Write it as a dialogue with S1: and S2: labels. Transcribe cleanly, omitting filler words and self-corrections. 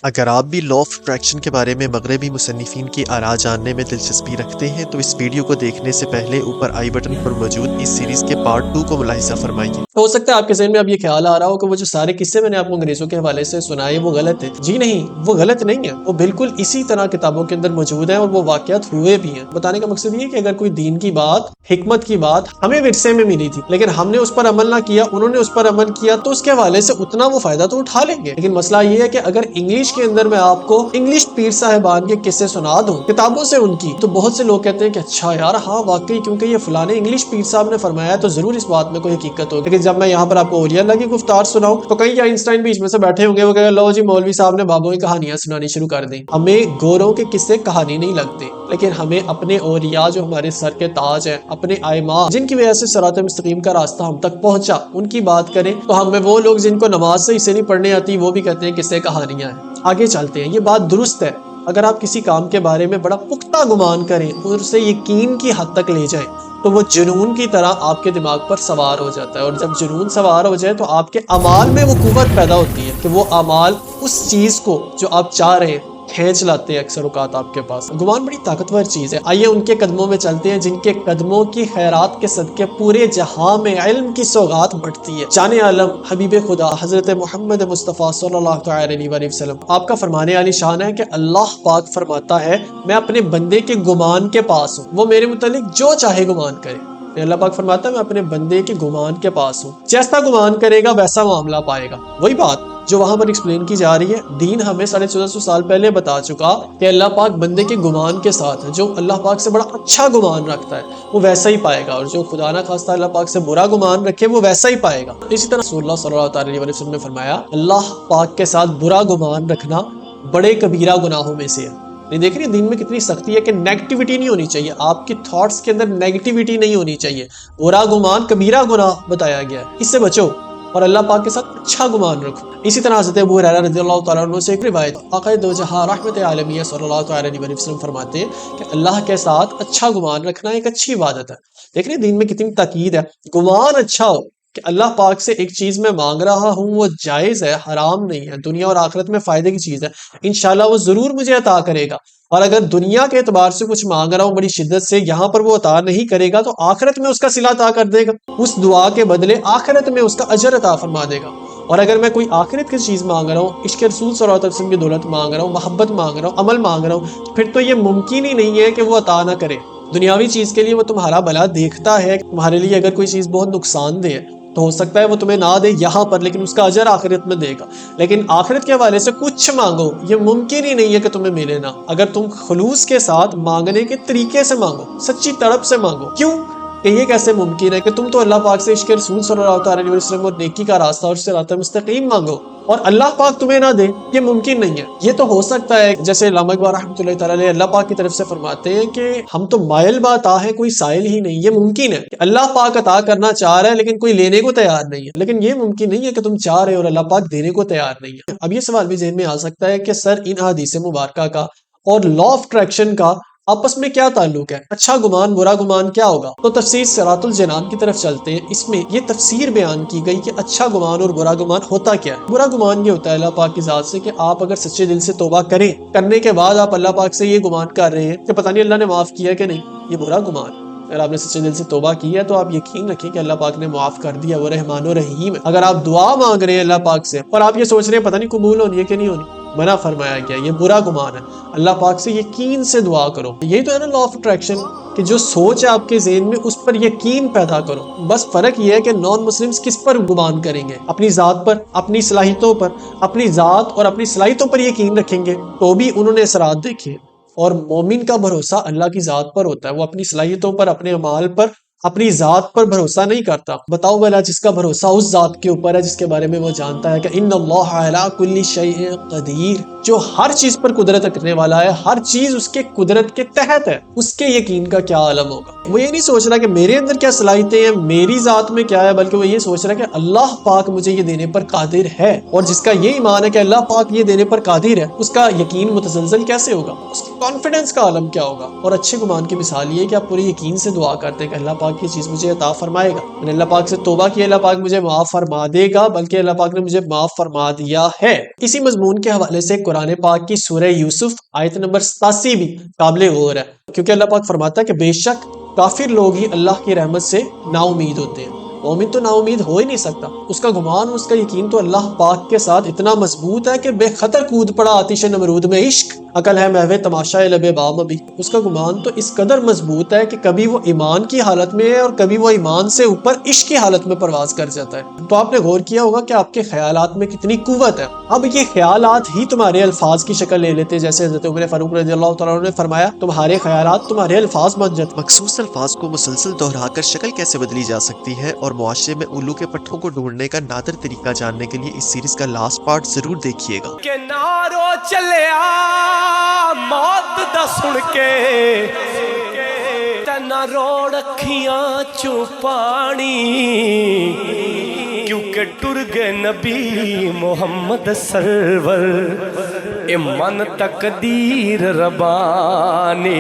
S1: اگر آپ بھی لا آف اٹریکشن کے بارے میں مغربی مصنفین کی آراء جاننے میں دلچسپی رکھتے ہیں تو اس ویڈیو کو دیکھنے سے پہلے اوپر آئی بٹن پر موجود اس سیریز کے پارٹ 2 کو ملاحظہ فرمائیے۔
S2: ہو سکتا ہے آپ کے ذہن میں اب یہ خیال آ رہا ہو کہ وہ جو سارے قصے میں نے آپ کو انگریزوں کے حوالے سے سنائے وہ غلط ہے۔ جی نہیں، وہ غلط نہیں ہے، وہ بالکل اسی طرح کتابوں کے اندر موجود ہیں اور وہ واقعات ہوئے بھی ہیں۔ بتانے کا مقصد یہ ہے کہ اگر کوئی دین کی بات، حکمت کی بات ہمیں ورثے میں ملی تھی لیکن ہم نے اس پر عمل نہ کیا، انہوں نے اس پر عمل کیا، تو اس کے حوالے سے اتنا وہ فائدہ تو اٹھا لیں گے۔ لیکن مسئلہ یہ ہے کہ اگر انگلش کے اندر میں آپ کو انگلش پیر صاحبان کے قصے سنا دوں کتابوں سے ان کی، تو بہت سے لوگ کہتے ہیں کہ اچھا یار، ہاں واقعی کیونکہ یہ فلانے انگلش پیر صاحب نے فرمایا ہے تو ضرور اس بات میں کوئی حقیقت ہوگی۔ لیکن جب میں یہاں پر آپ کو اولیاء اللہ کی گفتار سناؤں تو کئی آئنسٹائن بیچ میں سے بیٹھے ہوں گے، وہ کہے لو جی مولوی صاحب نے بابوں کی کہانیاں سنانی شروع کر دیں۔ ہمیں گوروں کے قصے کہانی نہیں لگتے، لیکن ہمیں اپنے اولیاء جو ہمارے سر کے تاج ہیں، اپنے ائمہ جن کی وجہ سے صراط مستقیم کا راستہ ہم تک پہنچا، ان کی بات کریں تو ہمیں وہ لوگ جن کو نماز صحیح سے نہیں پڑھنے آتی وہ بھی کہتے ہیں قصے کہانیاں ہیں۔ آگے چلتے ہیں، یہ بات درست ہے۔ اگر آپ کسی کام کے بارے میں بڑا پختہ گمان کریں اور اسے یقین کی حد تک لے جائیں تو وہ جنون کی طرح آپ کے دماغ پر سوار ہو جاتا ہے، اور جب جنون سوار ہو جائے تو آپ کے اعمال میں وہ قوت پیدا ہوتی ہے کہ وہ اعمال اس چیز کو جو آپ چاہ رہے ہیں کھینچ لاتے ہیں اکثر اوقات آپ کے پاس۔ گمان بڑی طاقتور چیز ہے۔ آئیے ان کے قدموں میں چلتے ہیں جن کے قدموں کی خیرات کے صدقے پورے جہاں میں علم کی سوغات بڑھتی ہے۔ جان عالم حبیب خدا حضرت محمد مصطفیٰ صلی اللہ تعالی علیہ وآلہ وسلم، آپ کا فرمان عالی شان ہے کہ اللہ پاک فرماتا ہے میں اپنے بندے کے گمان کے پاس ہوں، وہ میرے متعلق جو چاہے گمان کرے۔ اللہ پاک فرماتا ہے میں اپنے بندے کے گمان کے پاس ہوں، جیسا گمان کرے گا ویسا معاملہ پائے گا۔ وہی بات جو وہاں پر ایکسپلین کی جا رہی ہے، دین ہمیں 1450 سال پہلے بتا چکا کہ اللہ پاک بندے کے گمان کے ساتھ ہے، جو اللہ پاک سے بڑا اچھا گمان رکھتا ہے وہ ویسا ہی پائے گا، اور جو خدا نہ خواستہ اللہ پاک سے برا گمان رکھے وہ ویسا ہی پائے گا۔ اسی طرح رسول اللہ صلی اللہ علیہ وسلم نے فرمایا اللہ پاک کے ساتھ برا گمان رکھنا بڑے کبیرہ گناہوں میں سے ہے۔ نہیں دیکھ رہی دین میں کتنی سختی ہے کہ نیگیٹیوٹی نہیں ہونی چاہیے، آپ کی تھاٹس کے اندر نیگیٹیوٹی نہیں ہونی چاہیے۔ برا گمان کبیرہ گناہ بتایا گیا ہے، اس سے بچو اور اللہ پاک کے ساتھ اچھا گمان رکھو۔ اسی طرح حضرت ابو ہریرہ رضی اللہ تعالیٰ عنہ سے ایک روایت، آقا دو جہاں رحمت عالمیہ صلی اللہ تعالیٰ علیہ وسلم فرماتے ہیں کہ اللہ کے ساتھ اچھا گمان رکھنا ایک اچھی عبادت ہے۔ دیکھ رہے دین میں کتنی تاکید ہے، گمان اچھا ہو کہ اللہ پاک سے ایک چیز میں مانگ رہا ہوں وہ جائز ہے، حرام نہیں ہے، دنیا اور آخرت میں فائدے کی چیز ہے، انشاءاللہ وہ ضرور مجھے عطا کرے گا۔ اور اگر دنیا کے اعتبار سے کچھ مانگ رہا ہوں بڑی شدت سے، یہاں پر وہ عطا نہیں کرے گا تو آخرت میں اس کا صلہ عطا کر دے گا، اس دعا کے بدلے آخرت میں اس کا اجر عطا فرما دے گا۔ اور اگر میں کوئی آخرت کی چیز مانگ رہا ہوں، عشق رسول صلی اللہ علیہ وسلم کی دولت مانگ رہا ہوں، محبت مانگ رہا ہوں، عمل مانگ رہا ہوں، پھر تو یہ ممکن ہی نہیں ہے کہ وہ عطا نہ کرے۔ دنیاوی چیز کے لیے وہ تمہارا بھلا دیکھتا ہے، تمہارے لیے اگر کوئی چیز بہت نقصان دہ ہے تو ہو سکتا ہے وہ تمہیں نہ دے یہاں پر، لیکن اس کا اجر آخرت میں دے گا۔ لیکن آخرت کے حوالے سے کچھ مانگو یہ ممکن ہی نہیں ہے کہ تمہیں ملے نہ، اگر تم خلوص کے ساتھ مانگنے کے طریقے سے مانگو، سچی تڑپ سے مانگو۔ کیوں کہ یہ کیسے ممکن ہے کہ تم تو اللہ پاک سے عشق رسول صلی اللہ علیہ وسلم اور نیکی کا راستہ اور صراط مستقیم مانگو اور اللہ پاک تمہیں نہ دے، یہ ممکن نہیں ہے۔ یہ تو ہو سکتا ہے جیسے علامہ اقبال رحمۃ اللہ تعالی علیہ اللہ پاک کی طرف سے فرماتے ہیں کہ ہم تو مائل بعطا ہے کوئی سائل ہی نہیں۔ یہ ممکن ہے کہ اللہ پاک عطا کرنا چاہ رہا ہے لیکن کوئی لینے کو تیار نہیں ہے، لیکن یہ ممکن نہیں ہے کہ تم چاہ رہے ہو اور اللہ پاک دینے کو تیار نہیں ہے۔ اب یہ سوال بھی ذہن میں آ سکتا ہے کہ سر ان احادیث مبارکہ کا اور لا آف اٹریکشن کا آپس میں کیا تعلق ہے؟ اچھا گمان برا گمان کیا ہوگا؟ تو تفسیر صراط الجنان کی طرف چلتے ہیں، اس میں یہ تفسیر بیان کی گئی کہ اچھا گمان اور برا گمان ہوتا کیا ہے۔ برا گمان یہ ہوتا ہے اللہ پاک کی ذات سے کہ آپ اگر سچے دل سے توبہ کریں، کرنے کے بعد آپ اللہ پاک سے یہ گمان کر رہے ہیں کہ پتہ نہیں اللہ نے معاف کیا کہ نہیں، یہ برا گمان۔ اگر آپ نے سچے دل سے توبہ کی ہے تو آپ یقین رکھیں کہ اللہ پاک نے معاف کر دیا، وہ رحمان و رحیم ہے۔ اگر آپ دعا مانگ رہے ہیں اللہ پاک سے اور آپ یہ سوچ رہے ہیں پتہ نہیں قبول ہونی ہے کہ نہیں ہونی، منع فرمایا گیا، یہ برا گمان ہے۔ اللہ پاک سے یقین سے دعا کرو۔ یہی تو ہے نا لا آف اٹریکشن، کہ جو سوچ ہے آپ کے ذہن میں اس پر یقین پیدا کرو۔ بس فرق یہ ہے کہ نان مسلمز کس پر گمان کریں گے؟ اپنی ذات پر، اپنی صلاحیتوں پر، اپنی ذات اور اپنی صلاحیتوں پر یقین رکھیں گے تو بھی انہوں نے اثرات دیکھے۔ اور مومن کا بھروسہ اللہ کی ذات پر ہوتا ہے، وہ اپنی صلاحیتوں پر، اپنے اعمال پر، اپنی ذات پر بھروسہ نہیں کرتا۔ بتاؤ بھلا جس کا بھروسہ اس ذات کے اوپر ہے جس کے بارے میں وہ جانتا ہے کہ ان اللہ علی کل شیء قدیر، جو ہر چیز پر قدرت رکھنے والا ہے، ہر چیز اس کے قدرت کے تحت ہے، اس کے یقین کا کیا عالم ہوگا۔ وہ یہ نہیں سوچ رہا کہ میرے اندر کیا صلاحیتیں ہیں، میری ذات میں کیا ہے، بلکہ وہ یہ سوچ رہا ہے کہ اللہ پاک مجھے یہ دینے پر قادر ہے۔ اور جس کا یہ ایمان ہے کہ اللہ پاک یہ دینے پر قادر ہے، اس کا یقین متزلزل کیسے ہوگا، اس کی کانفیڈنس کا عالم کیا ہوگا۔ اور اچھے گمان کی مثال یہ ہے کہ آپ پورے یقین سے دعا کرتے ہیں کہ اللہ پاک پاک یہ چیز مجھے عطا فرمائے گا. میں نے اللہ پاک سے توبہ کی, اللہ پاک مجھے معاف فرما دے گا, بلکہ اللہ پاک نے مجھے معاف فرما دیا ہے. اسی مضمون کے حوالے سے قرآن پاک کی سورہ یوسف آیت نمبر 87 بھی قابل غور ہے, کیونکہ اللہ پاک فرماتا ہے کہ بے شک کافر لوگ ہی اللہ کی رحمت سے نا امید ہوتے ہیں. مومن تو نا امید ہو ہی نہیں سکتا. اس کا گمان, اس کا یقین تو اللہ پاک کے ساتھ اتنا مضبوط ہے کہ بے خطر کود پڑا آتش نمرود میں عشق, عقل ہے محو تماشا لب بام ابھی. اس کا گمان تو اس قدر مضبوط ہے کہ کبھی وہ ایمان کی حالت میں ہے اور کبھی وہ ایمان سے اوپر عشق کی حالت میں پرواز کر جاتا ہے. تو آپ نے غور کیا ہوگا کہ آپ کے خیالات میں کتنی قوت ہے. اب یہ خیالات ہی تمہارے الفاظ کی شکل لے لیتے, جیسے حضرت عمر فاروق رضی اللہ تعالیٰ عنہ نے فرمایا تمہارے خیالات تمہارے الفاظ بن جاتے.
S1: مخصوص الفاظ کو مسلسل دہرا کر شکل کیسے بدلی جا سکتی ہے اور معاشرے میں الو کے پٹھوں کو ڈھونڈنے کا نادر طریقہ جاننے کے لیے اس سیریز کا لاسٹ پارٹ ضرور دیکھیے گا.
S3: کہ نارو چلیا موت دا سن کے تینا روڑ اکھیاں چوں پانی, کیونکہ ٹر گئے نبی محمد سرور, اے من تقدیر ربانی.